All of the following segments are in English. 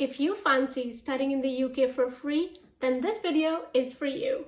If you fancy studying in the UK for free, then this video is for you.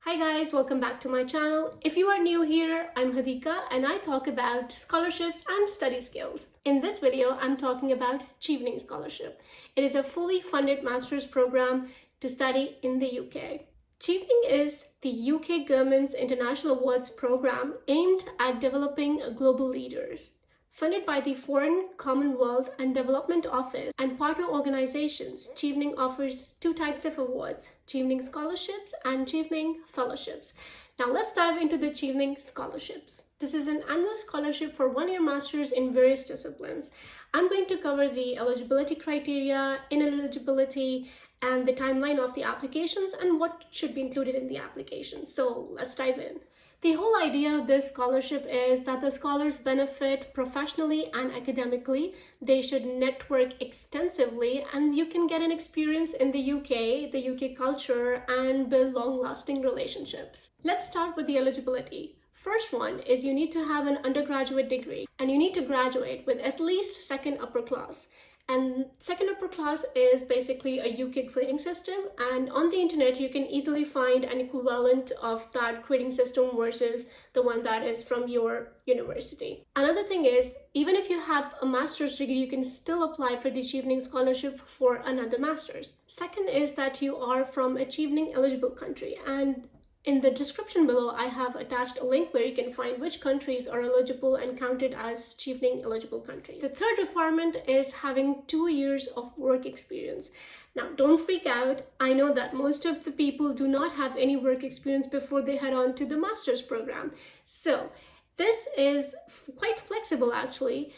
Hi guys, welcome back to my channel. If you are new here, I'm Hadika and I talk about scholarships and study skills. In this video, I'm talking about Chevening Scholarship. It is a fully funded master's program to study in the UK. Chevening is the UK government's international awards program aimed at developing global leaders. Funded by the Foreign, Commonwealth and Development Office and partner organizations, Chevening offers two types of awards, Chevening Scholarships and Chevening Fellowships. Now let's dive into the Chevening Scholarships. This is an annual scholarship for one-year masters in various disciplines. I'm going to cover the eligibility criteria, ineligibility, and the timeline of the applications and what should be included in the application. So let's dive in. The whole idea of this scholarship is that the scholars benefit professionally and academically. They should network extensively and you can get an experience in the UK culture, and build long-lasting relationships. Let's start with the eligibility. First one is you need to have an undergraduate degree and you need to graduate with at least second upper class. And second upper class is basically a UK grading system, and on the internet you can easily find an equivalent of that grading system versus the one that is from your university. Another thing is, even if you have a master's degree, you can still apply for the Chevening Scholarship for another master's. Second is that you are from a Chevening eligible country, and in the description below, I have attached a link where you can find which countries are eligible and counted as Chevening eligible countries. The third requirement is having 2 years of work experience. Now, don't freak out. I know that most of the people do not have any work experience before they head on to the master's program. So this is quite flexible actually.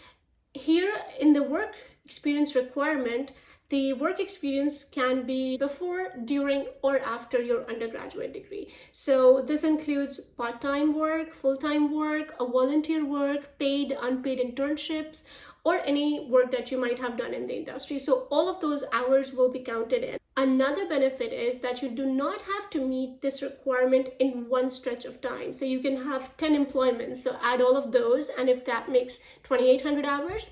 Here in the work experience requirement, the work experience can be before, during, or after your undergraduate degree. So this includes part-time work, full-time work, a volunteer work, paid, unpaid internships, or any work that you might have done in the industry. So all of those hours will be counted in. Another benefit is that you do not have to meet this requirement in one stretch of time. So you can have 10 employments. So add all of those, and if that makes 2,800 hours,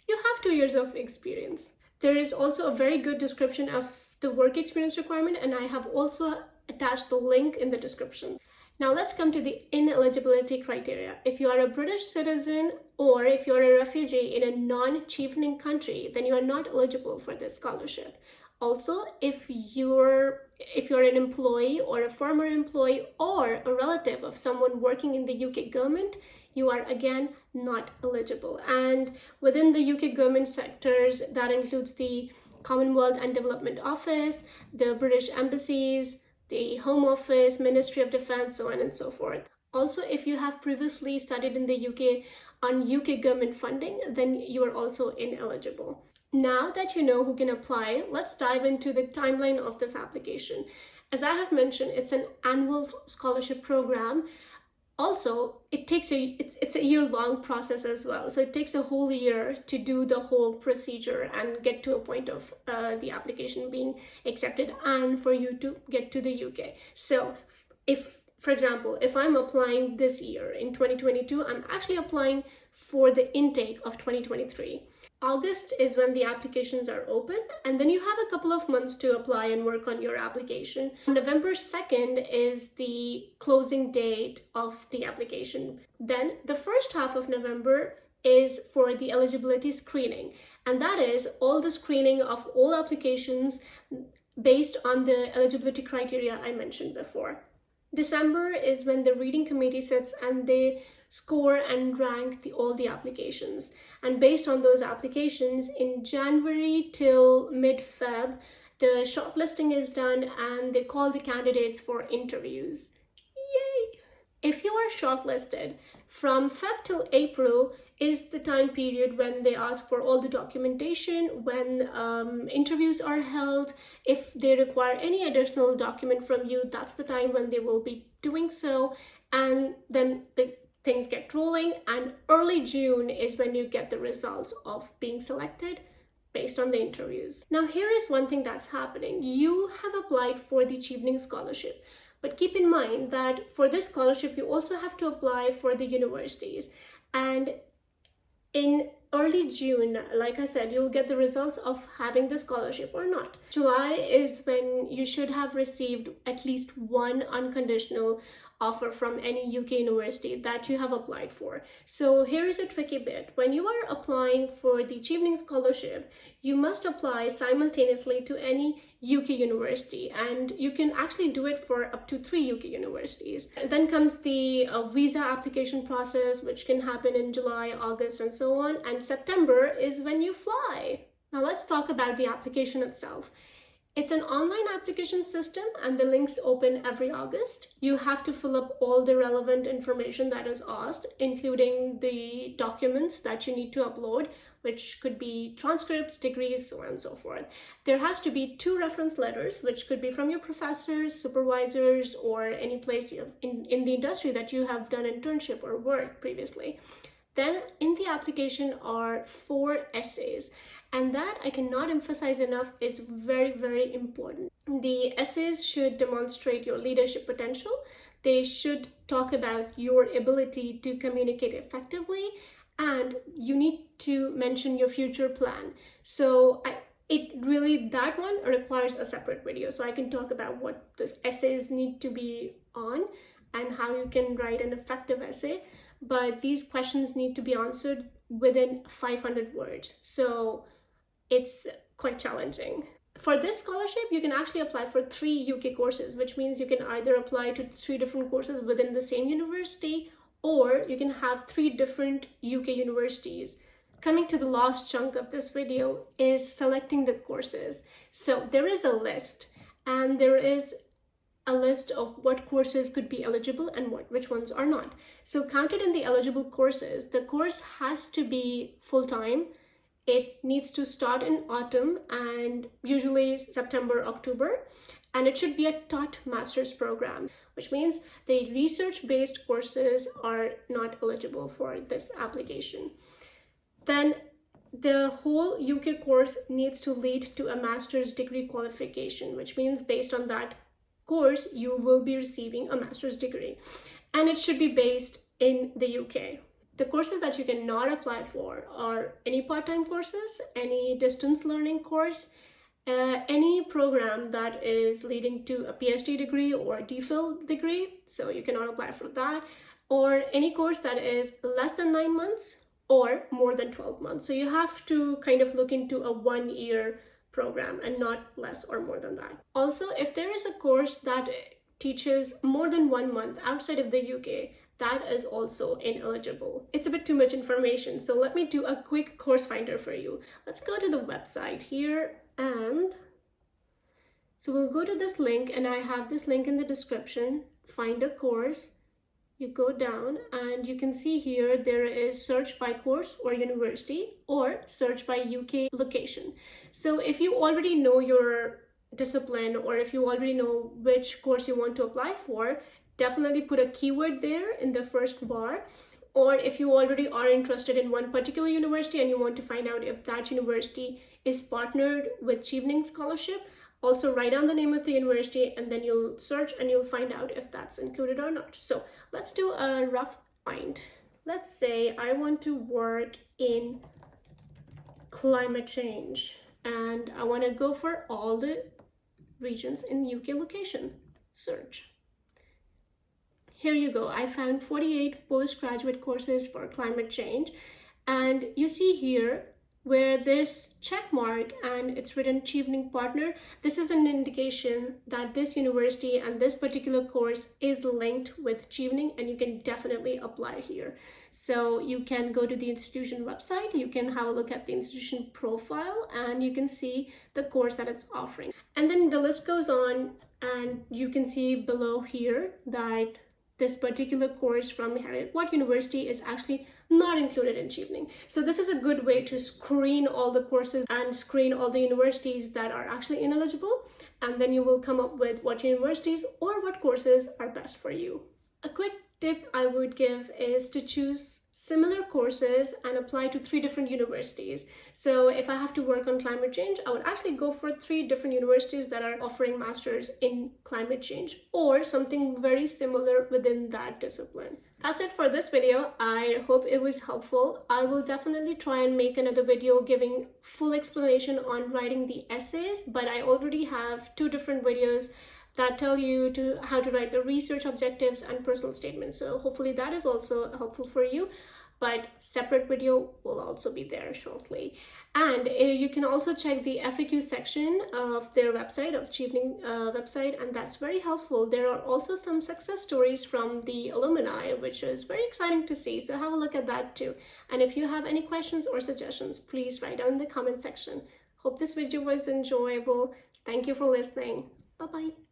you have 2 years of experience. There is also a very good description of the work experience requirement, and I have also attached the link in the description. Now let's come to the ineligibility criteria. If you are a British citizen or if you're a refugee in a non-Chevening country, then you are not eligible for this scholarship. Also, if you're an employee or a former employee or a relative of someone working in the UK government, you are again not eligible. And within the UK government sectors, that includes the Commonwealth and Development Office, the British embassies, the Home Office, Ministry of Defence, so on and so forth. Also, if you have previously studied in the UK on UK government funding, then you are also ineligible. Now that you know who can apply, let's dive into the timeline of this application. As I have mentioned, it's an annual scholarship program. Also, it's a year-long process as well. So it takes a whole year to do the whole procedure and get to a point of the application being accepted and for you to get to the UK. So for example, if I'm applying this year in 2022, I'm actually applying for the intake of 2023. August is when the applications are open, and then you have a couple of months to apply and work on your application. November 2nd is the closing date of the application. Then the first half of November is for the eligibility screening, and that is all the screening of all applications based on the eligibility criteria I mentioned before. December is when the reading committee sits and they score and rank all the applications, and based on those applications in January till mid-Feb, the shortlisting is done and they call the candidates for interviews. Yay! If you are shortlisted, from Feb till April is the time period when they ask for all the documentation, when interviews are held. If they require any additional document from you, that's the time when they will be doing so, and then things get rolling, and early June is when you get the results of being selected based on the interviews. Now here is one thing that's happening. You have applied for the Chevening Scholarship, but keep in mind that for this scholarship you also have to apply for the universities, And in early June, like I said, you'll get the results of having the scholarship or not. July is when you should have received at least one unconditional offer from any UK university that you have applied for. So here is a tricky bit. When you are applying for the Chevening Scholarship, you must apply simultaneously to any UK university, and you can actually do it for up to 3 UK universities. And then comes the visa application process, which can happen in July, August, and so on. And September is when you fly. Now let's talk about the application itself. It's an online application system and the links open every August. You have to fill up all the relevant information that is asked, including the documents that you need to upload, which could be transcripts, degrees, so on and so forth. There has to be 2 reference letters, which could be from your professors, supervisors, or any place you have in the industry that you have done internship or work previously. Then in the application are 4 essays, and that I cannot emphasize enough is very, very important. The essays should demonstrate your leadership potential. They should talk about your ability to communicate effectively, and you need to mention your future plan. So that one requires a separate video, so I can talk about what the essays need to be on and how you can write an effective essay. But these questions need to be answered within 500 words. So it's quite challenging. For this scholarship, you can actually apply for 3 UK courses, which means you can either apply to 3 different courses within the same university, or you can have 3 different UK universities. Coming to the last chunk of this video is selecting the courses. So there is a list, and there is a list of what courses could be eligible and which ones are not. So counted in the eligible courses, the course has to be full-time. It needs to start in autumn and usually September, October, and it should be a taught master's program, which means the research-based courses are not eligible for this application. Then the whole UK course needs to lead to a master's degree qualification, which means based on that course, you will be receiving a master's degree, and it should be based in the UK. The courses that you cannot apply for are any part-time courses, any distance learning course, any program that is leading to a PhD degree or a DPhil degree, so you cannot apply for that, or any course that is less than 9 months or more than 12 months. So you have to kind of look into a 1-year program and not less or more than that. Also, if there is a course that teaches more than 1 month outside of the UK, that is also ineligible. It's a bit too much information, so let me do a quick course finder for you. Let's go to the website here, and so we'll go to this link, and I have this link in the description. Find a course. You go down and you can see here there is search by course or university, or search by UK location. So if you already know your discipline, or if you already know which course you want to apply for, definitely put a keyword there in the first bar. Or if you already are interested in one particular university and you want to find out if that university is partnered with Chevening Scholarship, also write down the name of the university, and then you'll search and you'll find out if that's included or not. So let's do a rough find. Let's say I want to work in climate change, and I want to go for all the regions in UK location. Search. Here you go. I found 48 postgraduate courses for climate change, and you see here where this check mark and it's written Chevening Partner, this is an indication that this university and this particular course is linked with Chevening, and you can definitely apply here. So you can go to the institution website, you can have a look at the institution profile, and you can see the course that it's offering. And then the list goes on, and you can see below here that this particular course from Heriot-Watt University is actually not included in Chevening. So this is a good way to screen all the courses and screen all the universities that are actually ineligible, and then you will come up with what universities or what courses are best for you. A quick tip I would give is to choose similar courses and apply to 3 different universities. So if I have to work on climate change, I would actually go for 3 different universities that are offering masters in climate change or something very similar within that discipline. That's it for this video. I hope it was helpful. I will definitely try and make another video giving full explanation on writing the essays, but I already have 2 different videos that tell you how to write the research objectives and personal statements. So hopefully that is also helpful for you. But separate video will also be there shortly. And you can also check the FAQ section of their website, of Chevening website, and that's very helpful. There are also some success stories from the alumni, which is very exciting to see. So have a look at that too. And if you have any questions or suggestions, please write down in the comment section. Hope this video was enjoyable. Thank you for listening. Bye-bye.